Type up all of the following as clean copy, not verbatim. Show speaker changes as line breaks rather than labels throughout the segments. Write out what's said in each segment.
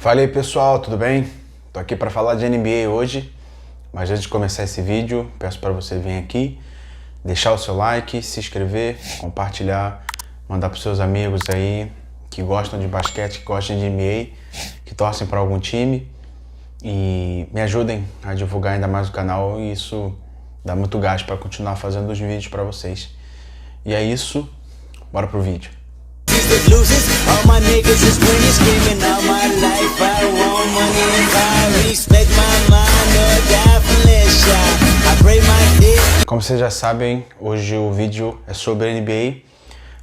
Fala aí pessoal, tudo bem? Tô aqui para falar de NBA hoje, mas antes de começar esse vídeo, peço para você vir aqui, deixar o seu like, se inscrever, compartilhar, mandar para seus amigos aí que gostam de basquete, que gostam de NBA, que torcem para algum time e me ajudem a divulgar ainda mais o canal e isso dá muito gás para continuar fazendo os vídeos para vocês. E é isso, bora pro vídeo. All my niggas is winning, screaming all my life. I want money and power, respect my mind or die from less shot. I break my dick. Como vocês já sabem, hoje o vídeo é sobre a NBA,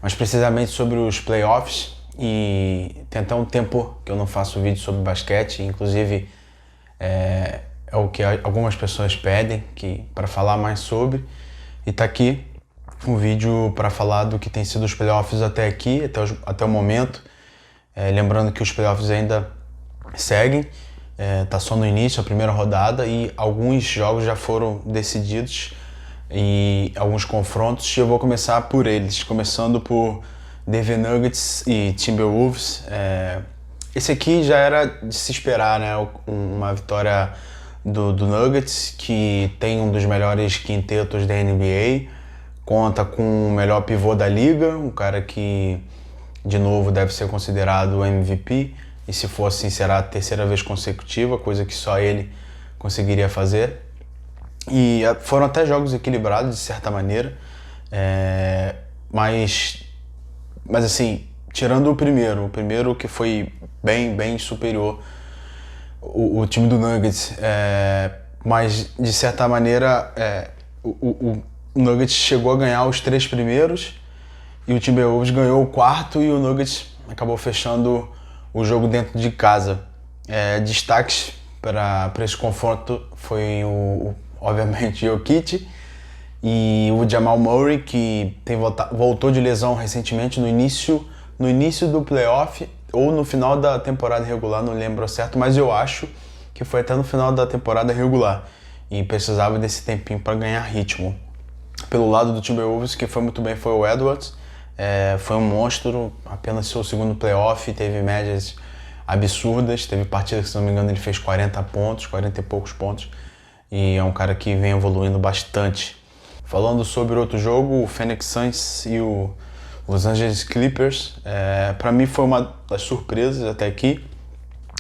mas precisamente sobre os playoffs. E tem até um tempo que eu não faço vídeo sobre basquete, inclusive é o que algumas pessoas pedem para falar mais sobre. E tá aqui um vídeo para falar do que tem sido os playoffs até aqui, até o momento. Lembrando que os playoffs ainda seguem, tá só no início, a primeira rodada, e alguns jogos já foram decididos e alguns confrontos, e eu vou começar por eles, começando por Denver Nuggets e Timberwolves. Esse aqui já era de se esperar, né? Uma vitória do Nuggets, que tem um dos melhores quintetos da NBA, conta com o melhor pivô da liga, um cara que, de novo, deve ser considerado o MVP, e se for assim, será a terceira vez consecutiva, coisa que só ele conseguiria fazer. E foram até jogos equilibrados, de certa maneira, mas assim, tirando o primeiro que foi bem superior, o time do Nuggets, mas de certa maneira o Nuggets chegou a ganhar os 3 primeiros e o Timberwolves ganhou o 4º, e o Nuggets acabou fechando o jogo dentro de casa. Destaques para esse confronto foi obviamente o Jokic e o Jamal Murray, que voltou de lesão recentemente no início do playoff ou no final da temporada regular, não lembro certo, mas eu acho que foi até no final da temporada regular e precisava desse tempinho para ganhar ritmo. Pelo lado do Timberwolves, que foi muito bem, foi o Edwards. Foi um monstro, apenas seu segundo playoff, teve médias absurdas, teve partidas que, se não me engano, ele fez 40 pontos, 40 e poucos pontos, e é um cara que vem evoluindo bastante. Falando sobre outro jogo, o Phoenix Suns e o Los Angeles Clippers, para mim foi uma das surpresas até aqui,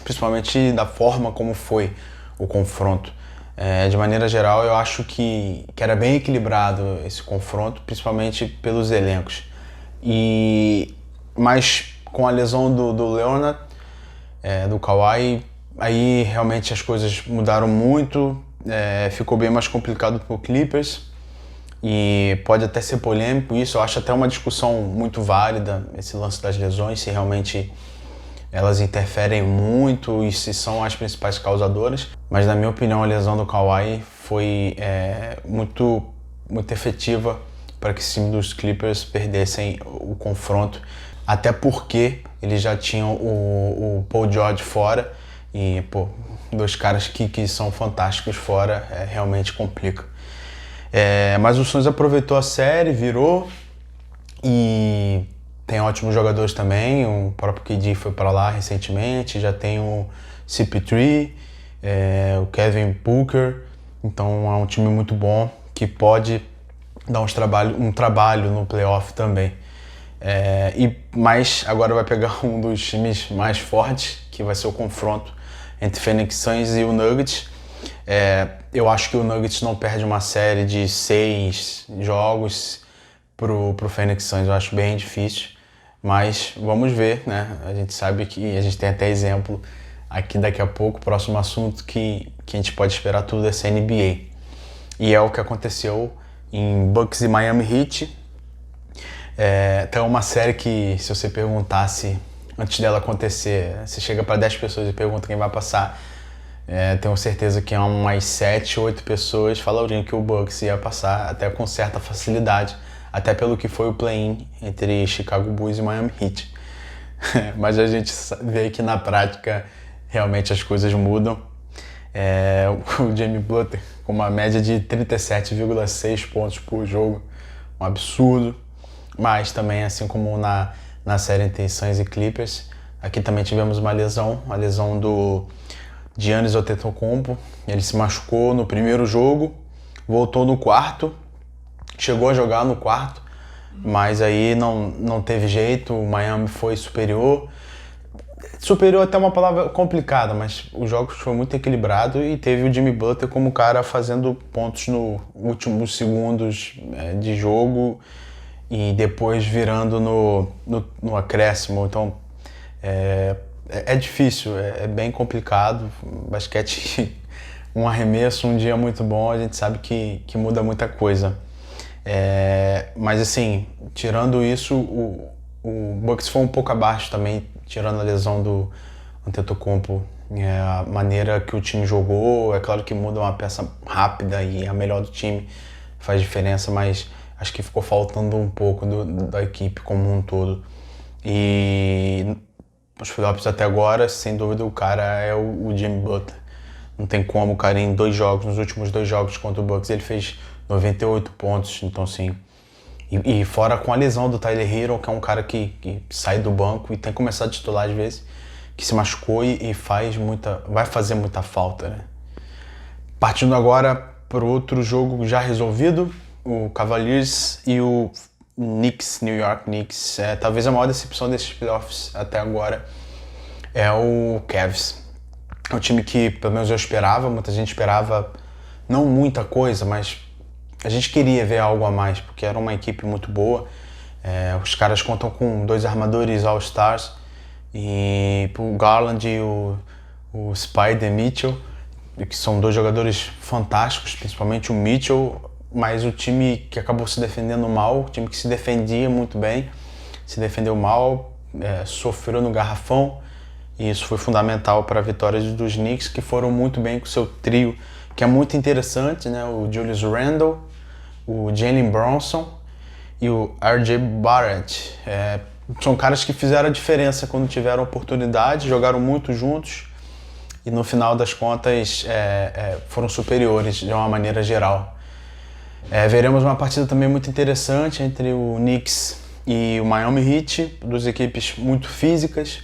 principalmente da forma como foi o confronto. De maneira geral, eu acho que era bem equilibrado esse confronto, principalmente pelos elencos. Mas com a lesão do Leonard, do Kawhi, aí realmente as coisas mudaram muito, ficou bem mais complicado para o Clippers, e pode até ser polêmico isso. Eu acho até uma discussão muito válida, esse lance das lesões, se realmente elas interferem muito e se são as principais causadoras. Mas, na minha opinião, a lesão do Kawhi foi muito efetiva para que o time dos Clippers perdessem o confronto, até porque eles já tinham o Paul George fora, e dois caras que são fantásticos fora, realmente complica. Mas o Suns aproveitou a série, virou, e tem ótimos jogadores também. O próprio KD foi para lá recentemente, já tem o CP3, o Kevin Booker, então é um time muito bom que pode dar um trabalho no playoff também. Mas agora vai pegar um dos times mais fortes, que vai ser o confronto entre Phoenix Suns e o Nuggets. Eu acho que o Nuggets não perde uma série de 6 jogos pro Phoenix Suns, eu acho bem difícil, mas vamos ver, né? A gente sabe que a gente tem até exemplo aqui daqui a pouco, próximo assunto, que a gente pode esperar tudo dessa NBA. E é o que aconteceu em Bucks e Miami Heat. Então é uma série que, se você perguntasse antes dela acontecer, você chega para 10 pessoas e pergunta quem vai passar, tenho certeza que umas 7, 8 pessoas falariam que o Bucks ia passar até com certa facilidade, até pelo que foi o play-in entre Chicago Bulls e Miami Heat. Mas a gente vê que na prática realmente as coisas mudam. O Jimmy Butler com uma média de 37,6 pontos por jogo, um absurdo. Mas também, assim como na série entre Suns e Clippers, Aqui também tivemos uma lesão, a lesão do Giannis Antetokounmpo. Ele se machucou no primeiro jogo, voltou no quarto, chegou a jogar no quarto, mas aí não teve jeito, o Miami foi superior. Superior até uma palavra complicada, mas os jogos foi muito equilibrado e teve o Jimmy Butler como cara fazendo pontos no últimos segundos de jogo e depois virando no acréscimo. Então é difícil, é bem complicado. Basquete, um arremesso, um dia muito bom, a gente sabe que muda muita coisa. Mas assim, tirando isso, o Bucks foi um pouco abaixo também, tirando a lesão do Antetokounmpo. A maneira que o time jogou, é claro que muda uma peça rápida e a melhor do time faz diferença, mas acho que ficou faltando um pouco da equipe como um todo. E os playoffs até agora, sem dúvida, o cara é o Jimmy Butler. Não tem como, o cara em 2 jogos, nos últimos 2 jogos contra o Bucks, ele fez 98 pontos, então assim... E fora com a lesão do Tyler Herro, que é um cara que sai do banco e tem que começar a titular às vezes, que se machucou e vai fazer muita falta, né? Partindo agora para outro jogo já resolvido, o Cavaliers e o Knicks, New York Knicks. Talvez a maior decepção desses playoffs até agora é o Cavs. É um time que, pelo menos eu esperava, muita gente esperava não muita coisa, mas a gente queria ver algo a mais, porque era uma equipe muito boa. Os caras contam com 2 armadores All-Stars, e o Garland e o Spider Mitchell, que são 2 jogadores fantásticos, principalmente o Mitchell, mas o time que acabou se defendendo mal, o time que se defendia muito bem, se defendeu mal, sofreu no garrafão, e isso foi fundamental para a vitória dos Knicks, que foram muito bem com o seu trio, que é muito interessante, né? O Julius Randle, o Jalen Brunson e o RJ Barrett. São caras que fizeram a diferença quando tiveram oportunidade, jogaram muito juntos e no final das contas foram superiores de uma maneira geral. Veremos uma partida também muito interessante entre o Knicks e o Miami Heat, 2 equipes muito físicas.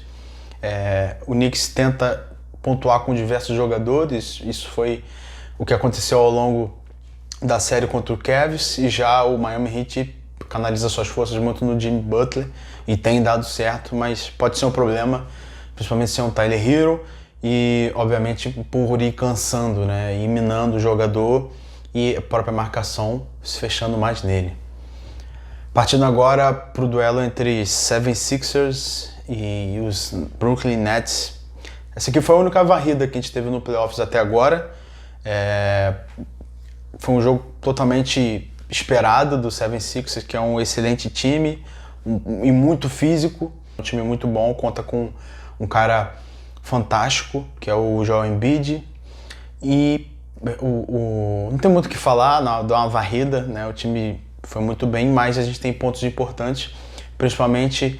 O Knicks tenta pontuar com diversos jogadores, isso foi o que aconteceu ao longo da série contra o Cavs, e já o Miami Heat canaliza suas forças muito no Jimmy Butler e tem dado certo, mas pode ser um problema, principalmente se é um Tyler Herro e obviamente por ir cansando, né, ir minando o jogador e a própria marcação se fechando mais nele. Partindo agora para o duelo entre 76ers e os Brooklyn Nets. Essa aqui foi a única varrida que a gente teve no playoffs até agora. Foi um jogo totalmente esperado do 76ers, que é um excelente time e muito físico. Um time muito bom, conta com um cara fantástico, que é o Joel Embiid. E não tem muito o que falar, dá uma varrida, né? O time foi muito bem, mas a gente tem pontos importantes, principalmente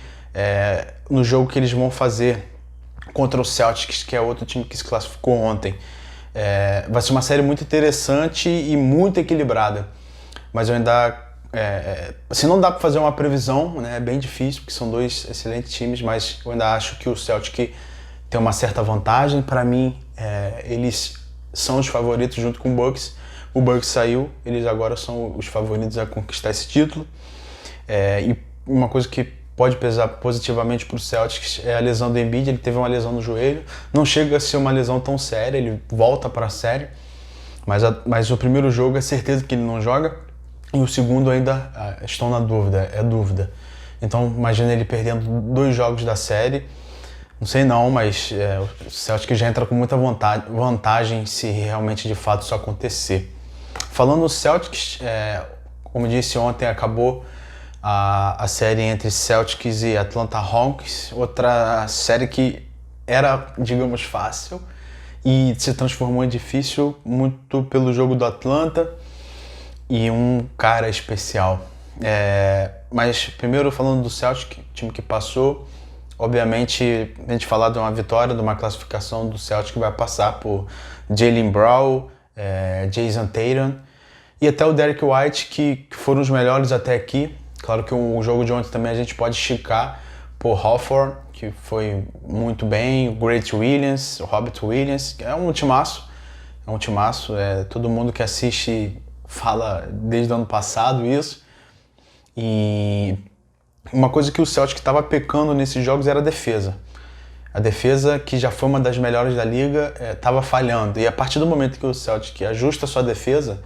no jogo que eles vão fazer contra o Celtics, que é outro time que se classificou ontem. Vai ser uma série muito interessante e muito equilibrada, mas eu ainda assim, não dá para fazer uma previsão, né? É bem difícil porque são 2 excelentes times, mas eu ainda acho que o Celtic tem uma certa vantagem. Para mim, eles são os favoritos junto com o Bucks. O Bucks saiu, eles agora são os favoritos a conquistar esse título. E uma coisa que pode pesar positivamente para o Celtics é a lesão do Embiid. Ele teve uma lesão no joelho, não chega a ser uma lesão tão séria, ele volta para a série, mas o primeiro jogo é certeza que ele não joga, e o segundo ainda estão na dúvida, dúvida. Então imagina ele perdendo 2 jogos da série, não sei não, mas o Celtics já entra com muita vantagem se realmente de fato isso acontecer. Falando no Celtics, como disse ontem, acabou a série entre Celtics e Atlanta Hawks, outra série que era, digamos, fácil e se transformou em difícil muito pelo jogo do Atlanta e um cara especial. Mas primeiro falando do Celtics, time que passou, obviamente a gente falar de uma vitória, de uma classificação do Celtics que vai passar por Jaylen Brown, Jason Tatum e até o Derrick White, que foram os melhores até aqui. Claro que o jogo de ontem também a gente pode esticar por Horford, que foi muito bem, o Grant Williams, o Robert Williams, é um timaço, todo mundo que assiste fala desde o ano passado isso. E uma coisa que o Celtic estava pecando nesses jogos era a defesa. A defesa, que já foi uma das melhores da liga, estava falhando. E a partir do momento que o Celtic ajusta a sua defesa,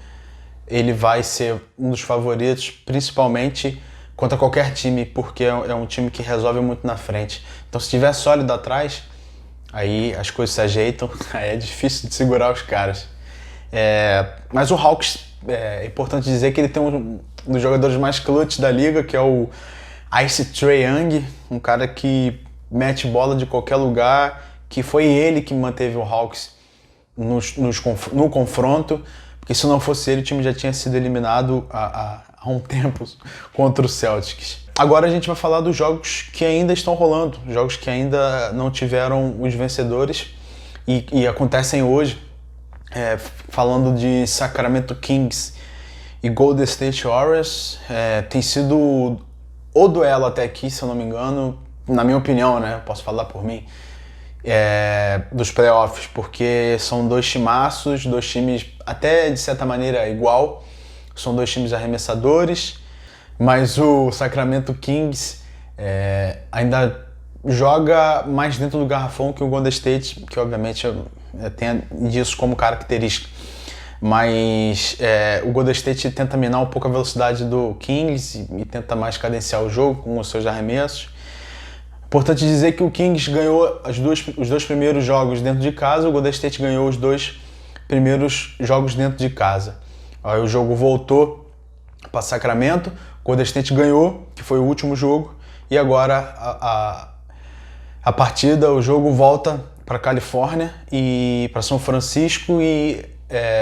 ele vai ser um dos favoritos, principalmente contra qualquer time, porque é um time que resolve muito na frente. Então, se tiver sólido atrás, aí as coisas se ajeitam, aí é difícil de segurar os caras. Mas o Hawks, é importante dizer que ele tem um dos jogadores mais clutch da liga, que é o Ice Trae Young, um cara que mete bola de qualquer lugar, que foi ele que manteve o Hawks no confronto, porque se não fosse ele, o time já tinha sido eliminado há um tempo contra o Celtics. Agora a gente vai falar dos jogos que ainda estão rolando, jogos que ainda não tiveram os vencedores e acontecem hoje, falando de Sacramento Kings e Golden State Warriors. Tem sido o duelo até aqui, se eu não me engano, na minha opinião, né? Posso falar por mim, dos playoffs, porque são dois timaços, dois times até de certa maneira igual, são dois times arremessadores, mas o Sacramento Kings ainda joga mais dentro do garrafão que o Golden State, que obviamente tem disso como característica. Mas o Golden State tenta minar um pouco a velocidade do Kings e tenta mais cadenciar o jogo com os seus arremessos. Importante dizer que o Kings ganhou os dois primeiros jogos dentro de casa, o Golden State ganhou os dois primeiros jogos dentro de casa. Aí o jogo voltou para Sacramento, o Golden State ganhou, que foi o último jogo, e agora a partida, o jogo volta para Califórnia e para São Francisco, e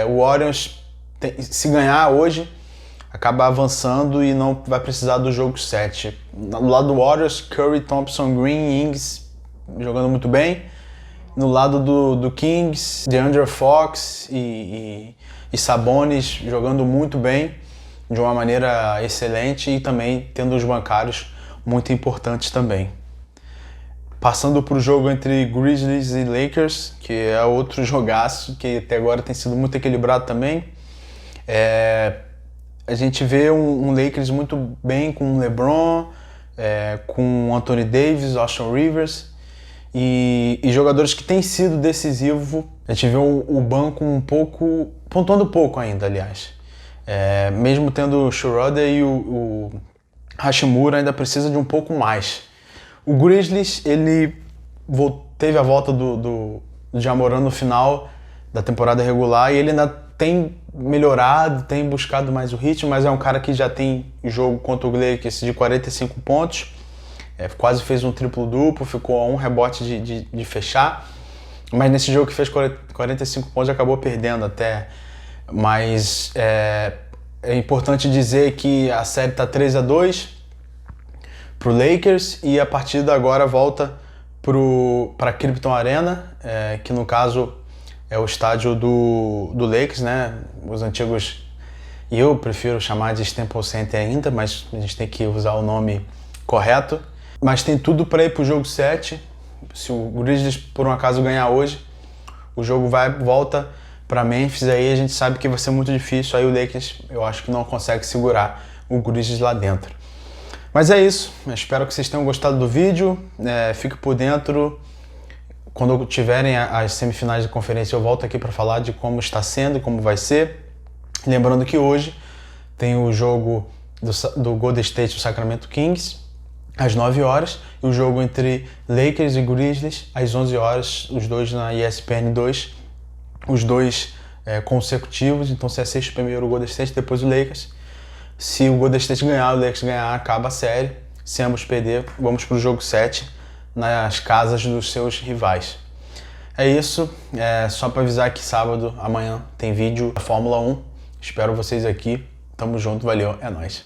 o Warriors, se ganhar hoje, acaba avançando e não vai precisar do jogo 7. Do lado do Warriors, Curry, Thompson, Green, Ings jogando muito bem. No lado do Kings, DeAndre Fox e Sabonis jogando muito bem, de uma maneira excelente, e também tendo os bancários muito importantes também. Passando para o jogo entre Grizzlies e Lakers, que é outro jogaço, que até agora tem sido muito equilibrado também. A gente vê um Lakers muito bem com o LeBron, com Anthony Davis, Austin Rivers e jogadores que têm sido decisivos. A gente vê o banco pontuando pouco ainda, aliás. Mesmo tendo o Schroeder e o Hachimura, ainda precisa de um pouco mais. O Grizzlies, ele teve a volta do Ja Morant no final da temporada regular e ele ainda tem melhorado, tem buscado mais o ritmo, mas é um cara que já tem jogo contra o Lakers de 45 pontos, quase fez um triplo-duplo, ficou a um rebote de fechar, mas nesse jogo que fez 45 pontos acabou perdendo até. Mas é importante dizer que a série está 3-2 para o Lakers, e a partida agora volta para a Krypton Arena, que no caso é o estádio do Lakers, né? Os antigos, e eu prefiro chamar de Staples Center ainda, mas a gente tem que usar o nome correto. Mas tem tudo para ir para o jogo 7. Se o Grizzlies por um acaso ganhar hoje, o jogo volta para Memphis, aí a gente sabe que vai ser muito difícil, aí o Lakers eu acho que não consegue segurar o Grizzlies lá dentro. Mas é isso, eu espero que vocês tenham gostado do vídeo, fique por dentro. Quando tiverem as semifinais de conferência, eu volto aqui para falar de como está sendo, como vai ser. Lembrando que hoje tem o jogo do Golden State e o Sacramento Kings, às 9 horas, e o jogo entre Lakers e Grizzlies, às 11 horas, os dois na ESPN 2, os dois consecutivos. Então você assiste primeiro o Golden State, depois o Lakers. Se o Golden State ganhar, o Lakers ganhar, acaba a série. Se ambos perder, vamos para o jogo 7, nas casas dos seus rivais. É isso, só para avisar que sábado, amanhã, tem vídeo da Fórmula 1. Espero vocês aqui. Tamo junto, valeu, é nóis.